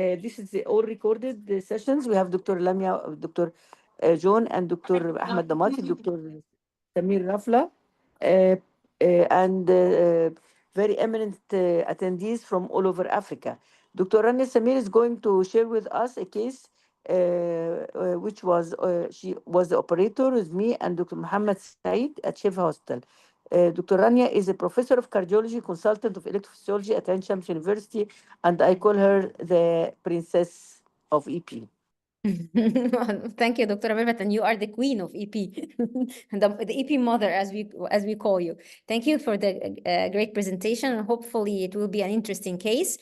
This is the all recorded sessions. We have Dr. Lamia, Dr. John, and Dr. Ahmed Damati, Dr. Samir Rafla, and very eminent attendees from all over Africa. Dr. Rania Samir is going to share with us a case which was, she was the operator with me and Dr. Muhammad Said at Shifa Hospital. Dr. Rania is a professor of cardiology, consultant of electrophysiology at Ain Shams University, and I call her the princess of EP. Thank you, Dr. Amirvat, and you are the queen of EP, the EP mother, as we call you. Thank you for the great presentation, and hopefully it will be an interesting case.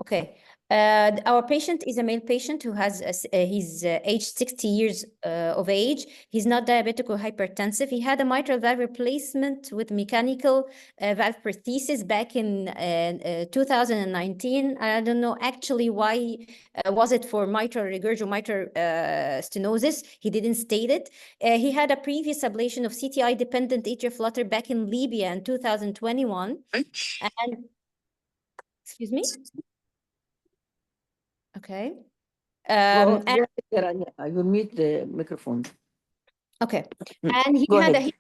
Okay. Our patient is a male patient who has he's age 60 years of age. He's not diabetic or hypertensive. He had a mitral valve replacement with mechanical valve prosthesis back in 2019. I don't know actually why was it for mitral regurg or mitral stenosis. He didn't state it. He had a previous ablation of CTI-dependent atrial flutter back in Libya in 2021. And excuse me? Okay. Go ahead, Rania. I will mute the microphone. Okay. And he Go had ahead.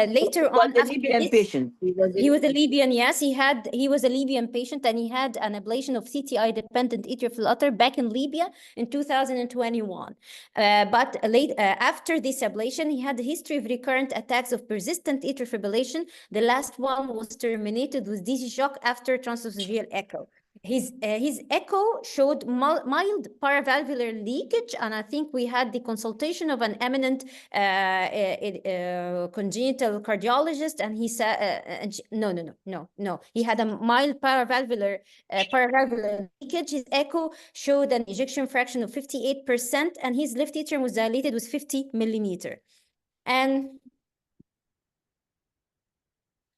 later on Was a after Libyan this, patient. he was a Libyan, yes. He was a Libyan patient, and he had an ablation of CTI-dependent atrial flutter back in Libya in 2021. But after this ablation, he had a history of recurrent attacks of persistent atrial fibrillation. The last one was terminated with DC shock after transesophageal echo. His echo showed mild paravalvular leakage, and I think we had the consultation of an eminent congenital cardiologist, and he said, no. He had a mild paravalvular leakage. His echo showed an ejection fraction of 58%, and his left atrium was dilated with 50 millimeter. And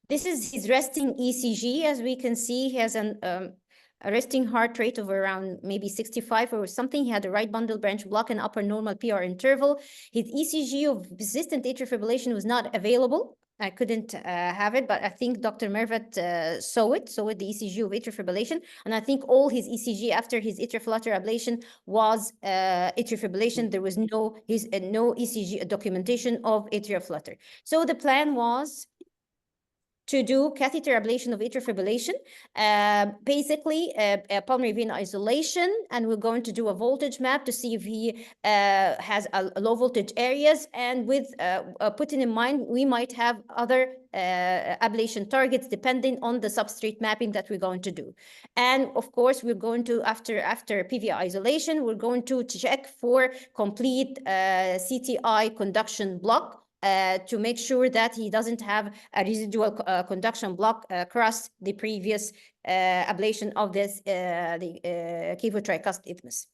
this is his resting ECG. As we can see, he has a resting heart rate of around maybe 65 or something. He had a right bundle branch block and upper normal PR interval. His ECG of persistent atrial fibrillation was not available. I couldn't have it, but I think Dr. Mervat saw it, the ECG of atrial fibrillation. And I think all his ECG after his atrial flutter ablation was atrial fibrillation. There was no ECG documentation of atrial flutter. So the plan was to do catheter ablation of atrial fibrillation, basically pulmonary vein isolation, and we're going to do a voltage map to see if he has a low voltage areas, and with putting in mind we might have other ablation targets depending on the substrate mapping that we're going to do. And of course, we're going to, after PVI isolation, we're going to check for complete CTI conduction block, to make sure that he doesn't have a residual conduction block across the previous ablation of this the cavo-tricuspid isthmus.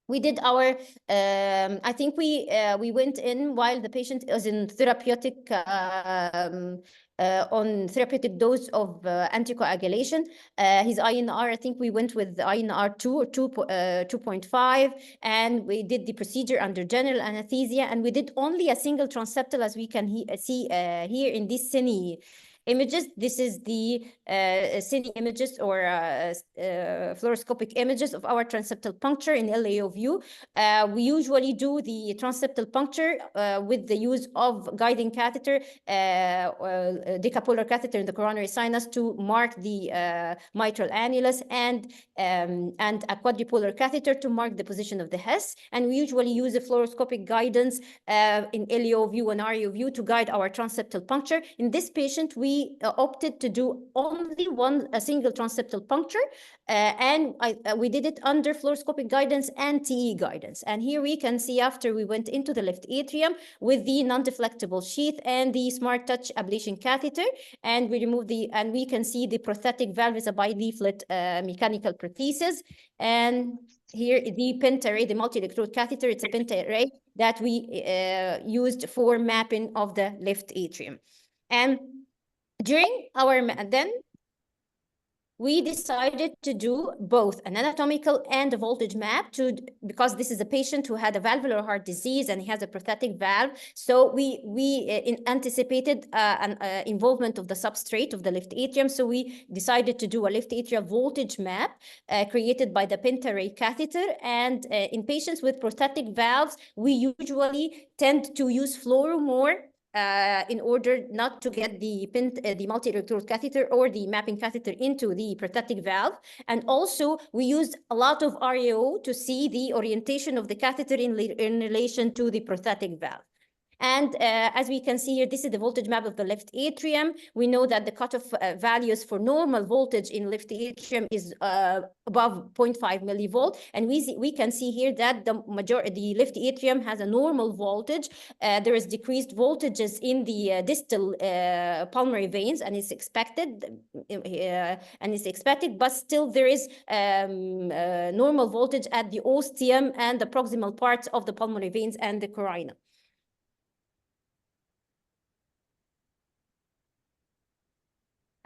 We did our, I think we went in while the patient was in therapeutic, on therapeutic dose of anticoagulation. His INR, I think we went with INR 2 or 2.5, and we did the procedure under general anesthesia, and we did only a single transeptal, as we can see here in this cine images. This is the cine images or fluoroscopic images of our transeptal puncture in LAO view. We usually do the transeptal puncture with the use of guiding catheter, decapolar catheter in the coronary sinus to mark the mitral annulus, and a quadripolar catheter to mark the position of the Hess. And we usually use a fluoroscopic guidance in LAO view and REO view to guide our transeptal puncture. In this patient, we opted to do only a single transeptal puncture, and we did it under fluoroscopic guidance and TE guidance. And here we can see after we went into the left atrium with the non-deflectable sheath and the smart touch ablation catheter, and we remove and we can see the prosthetic valve is a bileaflet mechanical prosthesis. And here the pentarray, the multi-electrode catheter, it's a pentarray that we used for mapping of the left atrium. And during our, then we decided to do both an anatomical and a voltage map because this is a patient who had a valvular heart disease and he has a prosthetic valve. So we anticipated an involvement of the substrate of the left atrium. So we decided to do a left atrial voltage map created by the pentaray catheter. And in patients with prosthetic valves, we usually tend to use fluoro more in order not to get the multi-electrode catheter or the mapping catheter into the prosthetic valve. And also, we used a lot of RAO to see the orientation of the catheter in relation to the prosthetic valve. And as we can see here, this is the voltage map of the left atrium. We know that the cutoff values for normal voltage in left atrium is above 0.5 millivolt. And we can see here that the left atrium has a normal voltage. There is decreased voltages in the distal pulmonary veins, and it's expected. But still there is normal voltage at the ostium and the proximal parts of the pulmonary veins and the carina.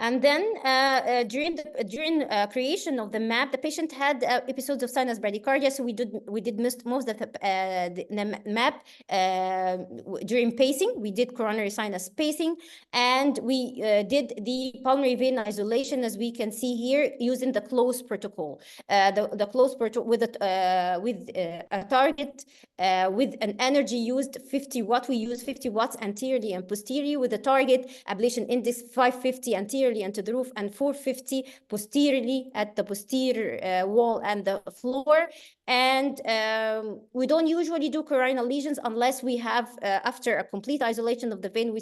And then during creation of the map, the patient had episodes of sinus bradycardia, so we did most of the map during pacing. We did coronary sinus pacing, and we did the pulmonary vein isolation, as we can see here, using the close protocol. The close protocol with a target with an energy used 50 watt. We use 50 watts anteriorly and posteriorly with a target ablation index 550 anteriorly and to the roof and 450 posteriorly at the posterior wall and the floor. And we don't usually do coronal lesions unless we have, after a complete isolation of the vein,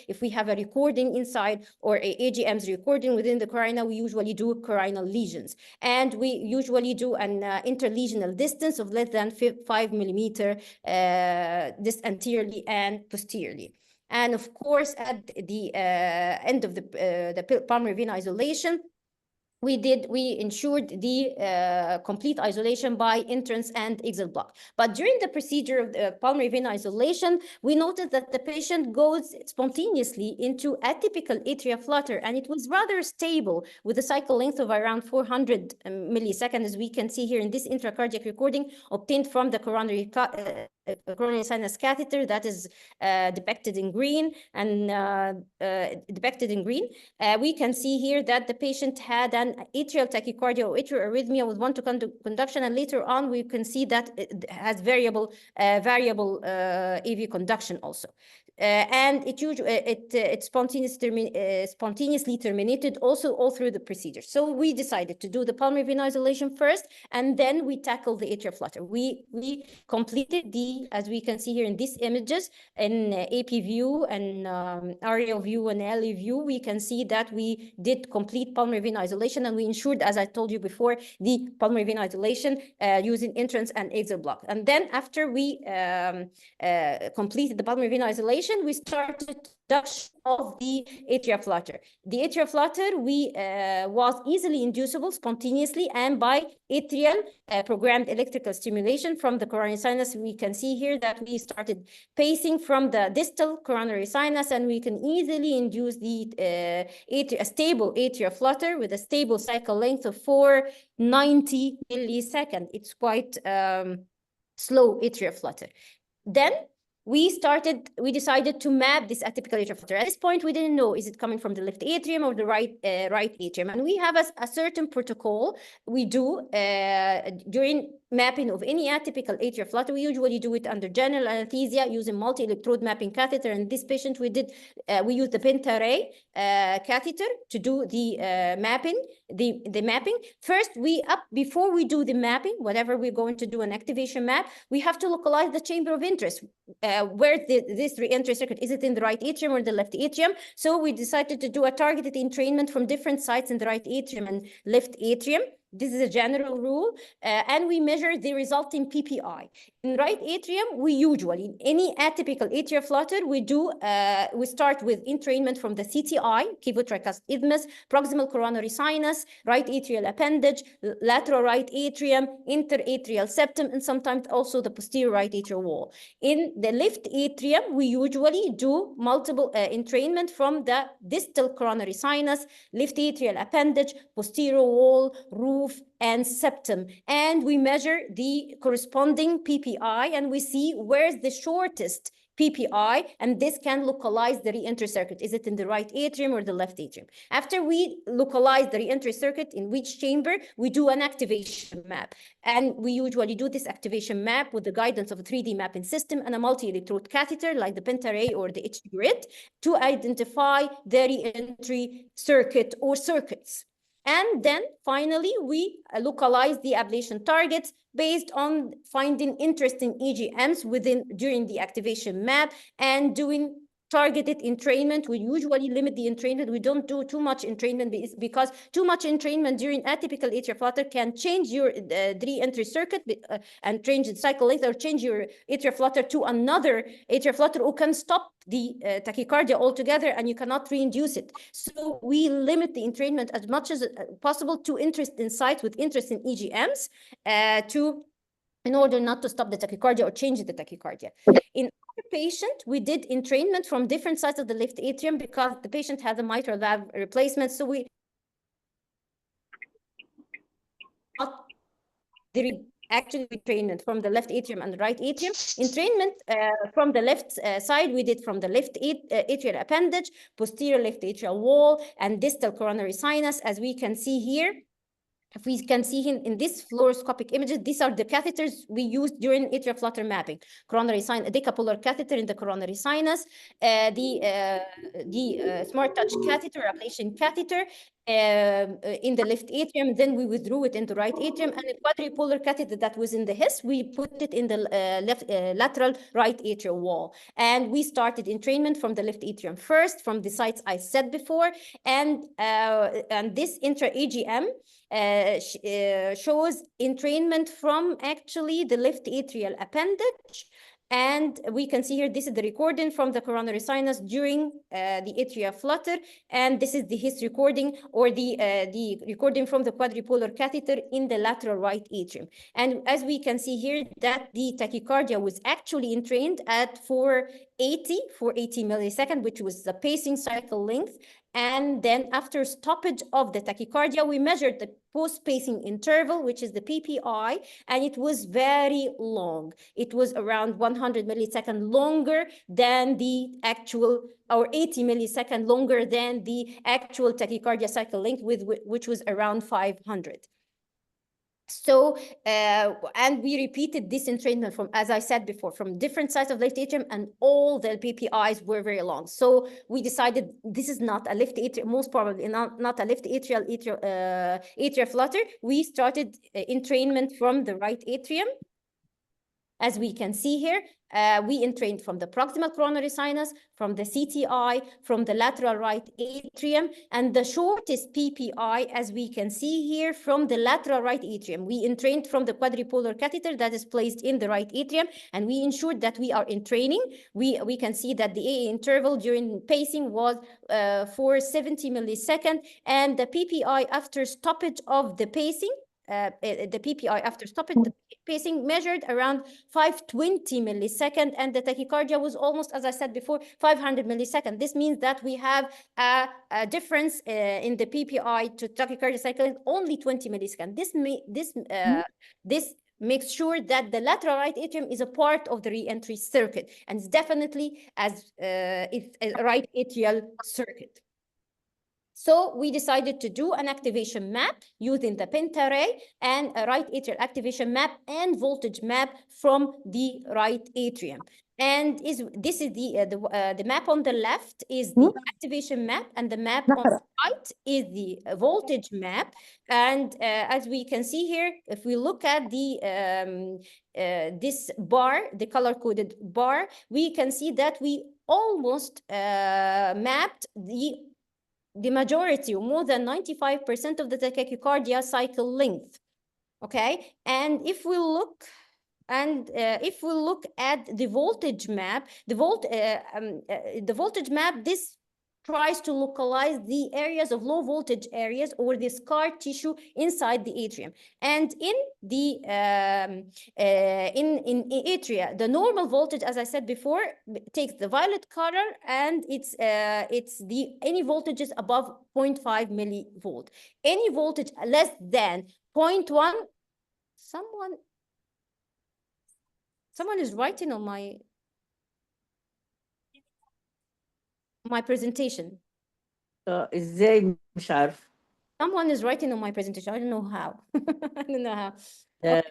if we have a recording inside or a AGM's recording within the carina, we usually do coronal lesions. And we usually do an interlesional distance of less than 5 millimeter this anteriorly and posteriorly. And of course, at the end of the pulmonary vein isolation, we ensured the complete isolation by entrance and exit block. But during the procedure of the pulmonary vein isolation, we noted that the patient goes spontaneously into atypical atrial flutter, and it was rather stable with a cycle length of around 400 milliseconds, as we can see here in this intracardiac recording obtained from the coronary sinus catheter that is depicted in green. And we can see here that the patient had an atrial tachycardia or atrial arrhythmia with one-to-one conduction, and later on we can see that it has variable AV conduction also. And it spontaneously terminated also all through the procedure. So we decided to do the pulmonary vein isolation first, and then we tackled the atrial flutter. We completed as we can see here in these images, in AP view and RAO view and LA view, we can see that we did complete pulmonary vein isolation, and we ensured, as I told you before, the pulmonary vein isolation using entrance and exit block. And then after we completed the pulmonary vein isolation, we started induction of the atrial flutter. The atrial flutter was easily inducible spontaneously and by atrial programmed electrical stimulation from the coronary sinus. We can see here that we started pacing from the distal coronary sinus, and we can easily induce a stable atrial flutter with a stable cycle length of 490 milliseconds. It's quite slow atrial flutter. Then we decided to map this atypical atrial flutter. At this point, we didn't know, is it coming from the left atrium or the right atrium? And we have a certain protocol we do during mapping of any atypical atrial flutter. We usually do it under general anesthesia using multi-electrode mapping catheter. And this patient, we used the pentaray catheter to do the mapping. The mapping first, before we do the mapping, whatever we're going to do an activation map, we have to localize the chamber of interest. Where's this re-entry circuit? Is it in the right atrium or the left atrium? So we decided to do a targeted entrainment from different sites in the right atrium and left atrium. This is a general rule, and we measure the resulting PPI. In right atrium, we usually, in any atypical atrial flutter, we start with entrainment from the CTI, cavotricuspid, proximal coronary sinus, right atrial appendage, lateral right atrium, interatrial septum, and sometimes also the posterior right atrial wall. In the left atrium, we usually do multiple entrainment from the distal coronary sinus, left atrial appendage, posterior wall, roof, and septum. And we measure the corresponding PPI, and we see where's the shortest PPI, and this can localize the re-entry circuit. Is it in the right atrium or the left atrium? After we localize the re-entry circuit in which chamber, we do an activation map. And we usually do this activation map with the guidance of a 3D mapping system and a multi-electrode catheter like the Pentaray or the HD grid to identify the re-entry circuit or circuits. And then finally, we localize the ablation targets based on finding interesting EGMs during the activation map and doing targeted entrainment. We usually limit the entrainment. We don't do too much entrainment because too much entrainment during atypical atrial flutter can change your re-entry circuit and change the cycle length or change your atrial flutter to another atrial flutter or can stop the tachycardia altogether and you cannot reinduce it. So we limit the entrainment as much as possible to interest in sites with interest in EGMs in order not to stop the tachycardia or change the tachycardia. In our patient, we did entrainment from different sides of the left atrium because the patient had a mitral valve replacement. So we actually entrainment from the left atrium and the right atrium. Entrainment from the left side, we did from the left atrial appendage, posterior left atrial wall, and distal coronary sinus, as we can see here. If we can see in this fluoroscopic images, these are the catheters we used during atrial flutter mapping. Coronary sinus, decapolar catheter in the coronary sinus, the smart touch catheter, ablation catheter in the left atrium. Then we withdrew it in the right atrium, and a quadripolar catheter that was in the HIS, we put it in the lateral right atrial wall. And we started entrainment from the left atrium first, from the sites I said before, and this intra-AGM shows entrainment from actually the left atrial appendage. And we can see here, this is the recording from the coronary sinus during the atrial flutter. And this is the HIS recording or the recording from the quadripolar catheter in the lateral right atrium. And as we can see here, that the tachycardia was actually entrained at 480 milliseconds, which was the pacing cycle length. And then after stoppage of the tachycardia, we measured the post-pacing interval, which is the PPI, and it was very long. It was around 100 milliseconds longer than the actual, or 80 milliseconds longer than the actual tachycardia cycle length, which was around 500. So, and we repeated this entrainment from, as I said before, from different sides of left atrium, and all the PPIs were very long. So we decided this is not a left atrium, most probably not a left atrial flutter. We started entrainment from the right atrium. As we can see here, we entrained from the proximal coronary sinus, from the CTI, from the lateral right atrium, and the shortest PPI, as we can see here, from the lateral right atrium. We entrained from the quadripolar catheter that is placed in the right atrium, and we ensured that we are entraining. We can see that the AA interval during pacing was 470 milliseconds, and the PPI after stoppage of the pacing, the PPI after stoppage, the pacing measured around 520 milliseconds, and the tachycardia was almost, as I said before, 500 milliseconds. This means that we have a difference in the PPI to tachycardia cycle only 20 milliseconds. This makes sure that the lateral right atrium is a part of the re-entry circuit, and it's definitely it's a right atrial circuit. So we decided to do an activation map using the Pentaray and a right atrial activation map and voltage map from the right atrium. And this is the map on the left is the activation map, and the map on the right is the voltage map. And as we can see here, if we look at the this bar, the color-coded bar, we can see that we almost mapped the the majority, or more than 95% of the tachycardia cycle length. Okay, and if we look at the voltage map, the voltage map, this tries to localize the areas of low voltage areas or the scar tissue inside the atrium. And in the in atria, the normal voltage, as I said before, takes the violet color, and it's the any voltages above 0.5 millivolt. Any voltage less than 0.1. Someone is writing on my presentation. ازاي مش عارف. Someone is writing on my presentation. I don't know how. I don't know how. ده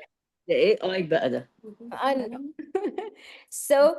ايه اي بقى ده. I don't know. So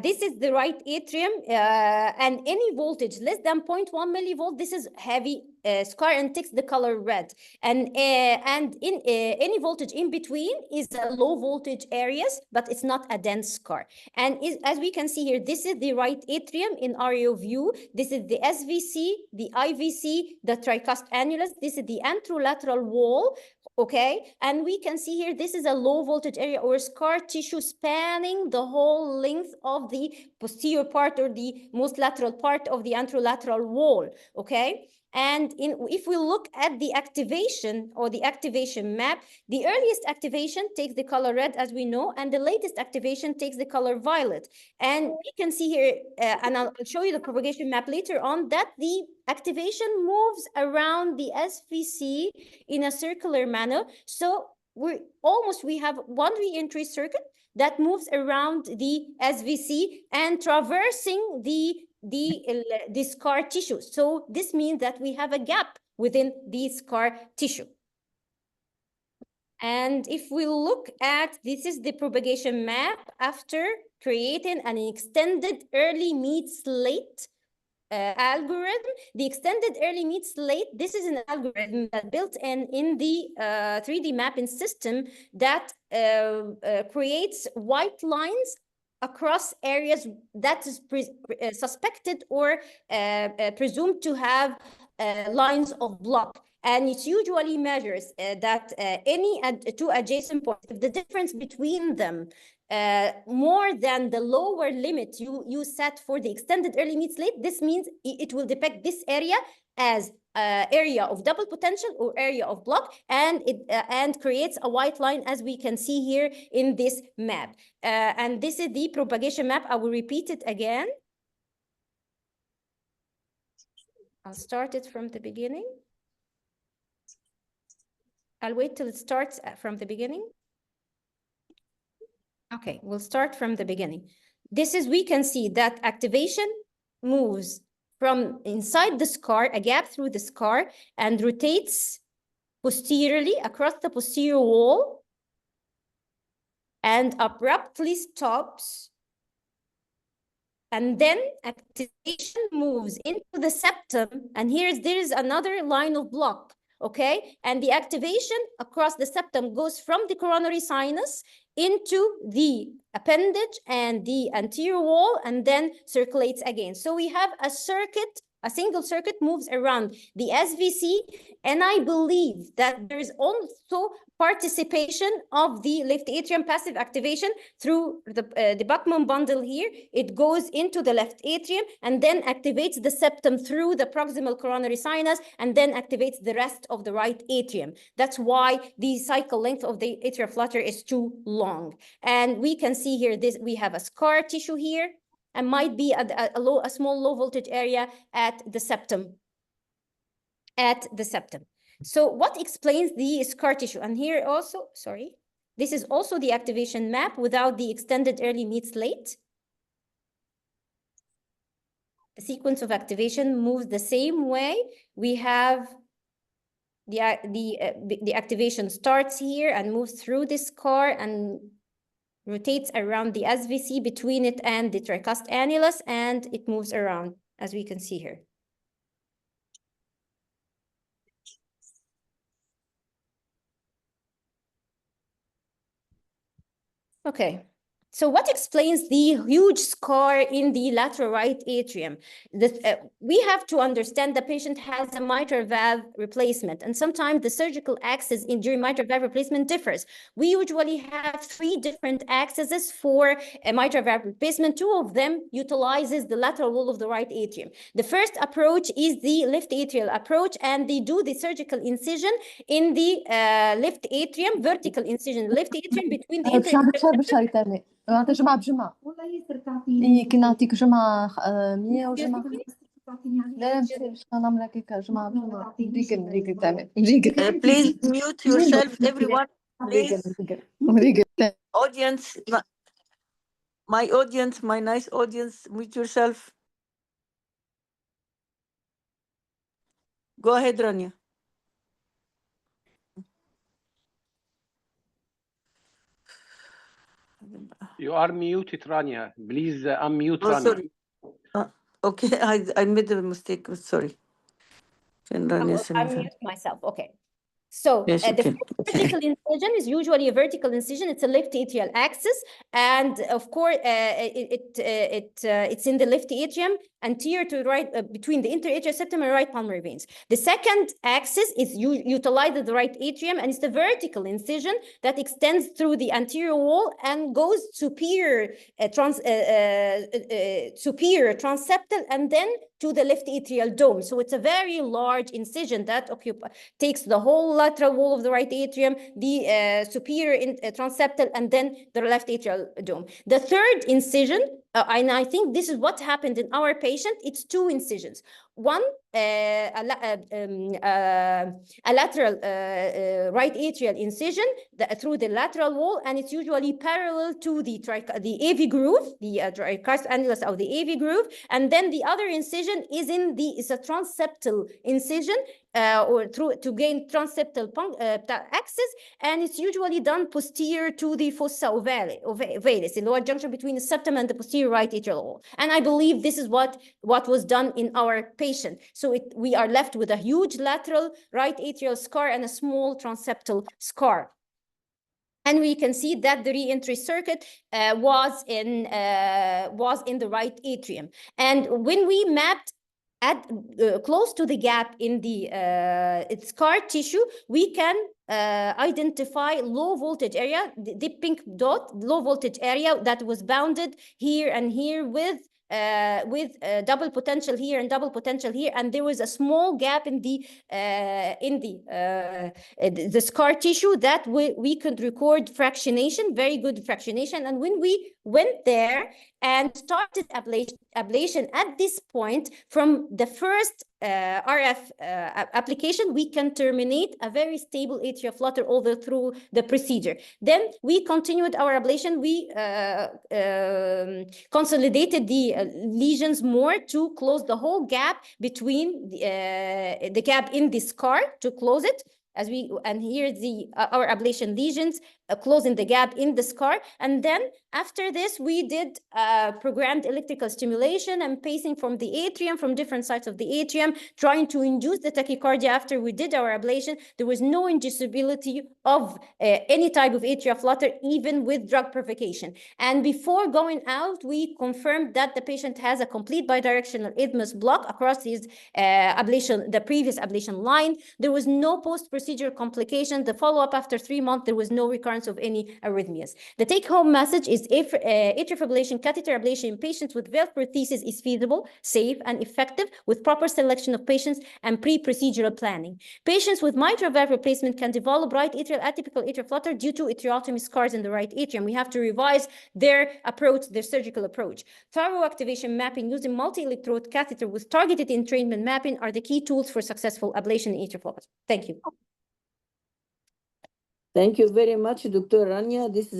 this is the right atrium, and any voltage less than 0.1 millivolt, this is heavy scar and takes the color red. And in any voltage in between is a low voltage areas, but it's not a dense scar. And as we can see here, this is the right atrium in aerial view. This is the SVC, the IVC, the tricuspid annulus. This is the anterolateral wall. Okay, and we can see here, this is a low voltage area or scar tissue spanning the whole length of the posterior part or the most lateral part of the anterolateral wall. Okay, and if we look at the activation or the activation map, the earliest activation takes the color red, as we know, and the latest activation takes the color violet. And we can see here, and I'll show you the propagation map later on, that the activation moves around the SVC in a circular manner. So we have one re-entry circuit that moves around the SVC and traversing the scar tissue. So this means that we have a gap within the scar tissue. And if we look at, this is the propagation map after creating an extended early meets late algorithm. The extended early meets late, this is an algorithm that built in the 3D mapping system that creates white lines across areas that is suspected or presumed to have lines of block. And it usually measures that any two adjacent points, if the difference between them more than the lower limit you set for the extended early meets late, this means it will depict this area as area of double potential or area of block, and it and creates a white line, as we can see here in this map. And this is the propagation map. I will repeat it again. I'll start it from the beginning. I'll wait till it starts from the beginning. Okay, we'll start from the beginning. This is, we can see that activation moves from inside the scar, a gap through the scar, and rotates posteriorly across the posterior wall and abruptly stops. And then activation moves into the septum, and there is another line of block, okay? And the activation across the septum goes from the coronary sinus into the appendage and the anterior wall, and then circulates again. So we have a circuit, a single circuit moves around the SVC, and I believe that there is also participation of the left atrium passive activation through the Bachmann bundle here. It goes into the left atrium and then activates the septum through the proximal coronary sinus, and then activates the rest of the right atrium. That's why the cycle length of the atrial flutter is too long. And we can see here, we have a scar tissue here, and might be a small low voltage area at the septum. So what explains the scar tissue? And here also, sorry, this is also the activation map without the extended early meets late. The sequence of activation moves the same way. We have the activation starts here and moves through this scar and rotates around the SVC between it and the tricuspid annulus, and it moves around, as we can see here. Okay, So what explains the huge scar in the lateral right atrium? We have to understand the patient has a mitral valve replacement, and sometimes the surgical axis during mitral valve replacement differs. We usually have 3 different axes for a mitral valve replacement. 2 of them utilizes the lateral wall of the right atrium. The first approach is the left atrial approach, and they do the surgical incision in the left atrium, vertical incision, left atrium between the interatrial. أنت جمعة بجمعة إيه كنا نعطيك جمعة 100 وجمعة لا مش نعمل هكاك جمعة بجمعة مريقل تعمل مريقل Please mute yourself, everyone. Please, مريقل audience, my audience, my nice audience, mute yourself. Go ahead, Rania. You are muted, Rania. Please unmute Oh, Rania. sorry. Okay, I made a mistake. Sorry. I mute myself. Okay. So Yes, the okay. first vertical incision is usually a vertical incision. It's a left atrial axis, and of course, it's in the left atrium, anterior to right, between the interatrial septum and right pulmonary veins. The second axis is utilized the right atrium, and it's the vertical incision that extends through the anterior wall and goes superior transseptal and then to the left atrial dome. So it's a very large incision that takes the whole lateral wall of the right atrium, the superior transseptal, and then the left atrial dome. The third incision, and I think this is what happened in our patient, it's 2 incisions. One, a lateral right atrial incision through the lateral wall, and it's usually parallel to the AV groove, the tricuspid annulus of the AV groove, and then the other incision is it's a transseptal incision or to gain transseptal axis, and it's usually done posterior to the fossa ovalis, the lower junction between the septum and the posterior right atrial wall. And I believe this is what was done in our patient. So we are left with a huge lateral right atrial scar and a small transseptal scar. And we can see that the re-entry circuit was in the right atrium. And when we mapped close to the gap in the scar tissue, we can identify low voltage area, the pink dot, low voltage area that was bounded here and here with double potential here and double potential here, and there was a small gap in the scar tissue that we could record fractionation, very good fractionation. And when we went there and started ablation at this point, from the first RF application, we can terminate a very stable atrial flutter all through the procedure. Then we continued our ablation. We consolidated the lesions more to close the whole gap between the gap in the scar, to close it. And here our ablation lesions closing the gap in the scar. And then after this, we did programmed electrical stimulation and pacing from the atrium, from different sides of the atrium, trying to induce the tachycardia. After we did our ablation, there was no inducibility of any type of atrial flutter, even with drug provocation. And before going out, we confirmed that the patient has a complete bidirectional isthmus block across his the previous ablation line. There was no post-procedure complication. The follow-up after 3 months, there was no recurrence of any arrhythmias. The take-home message is atrial fibrillation catheter ablation in patients with valve prosthesis is feasible, safe, and effective with proper selection of patients and pre-procedural planning. Patients with mitral valve replacement can develop right atrial atypical atrial flutter due to atriotomy scars in the right atrium. We have to revise their approach, their surgical approach. Thorough activation mapping using multi-electrode catheter with targeted entrainment mapping are the key tools for successful ablation in atrial flutter. Thank you. Thank you very much, Dr. Rania. This is